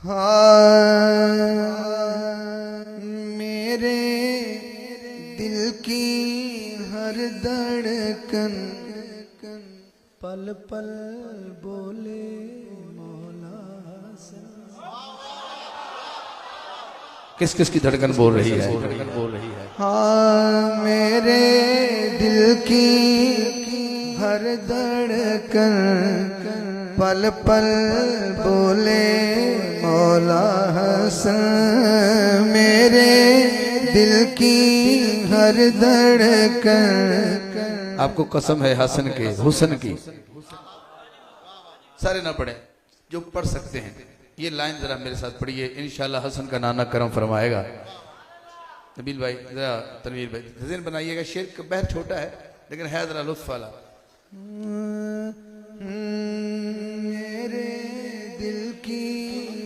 हाँ मेरे दिल की हर धड़कन पल पल बोले मौला से। किस किस की धड़कन बोल रही है? हाँ मेरे दिल की हर धड़कन पल पल बोले मौला हसन। मेरे दिल की हर धड़कन। आपको कसम है हसन के हुसन की। सारे ना पढ़े, जो पढ़ सकते हैं ये लाइन जरा मेरे साथ पढ़िए, इंशाल्लाह हसन का नाना करम फरमाएगा। नबील भाई जरा, तनवीर भाई जहन बनाइएगा। शेर का बहर छोटा है लेकिन है जरा लुत्फ वाला।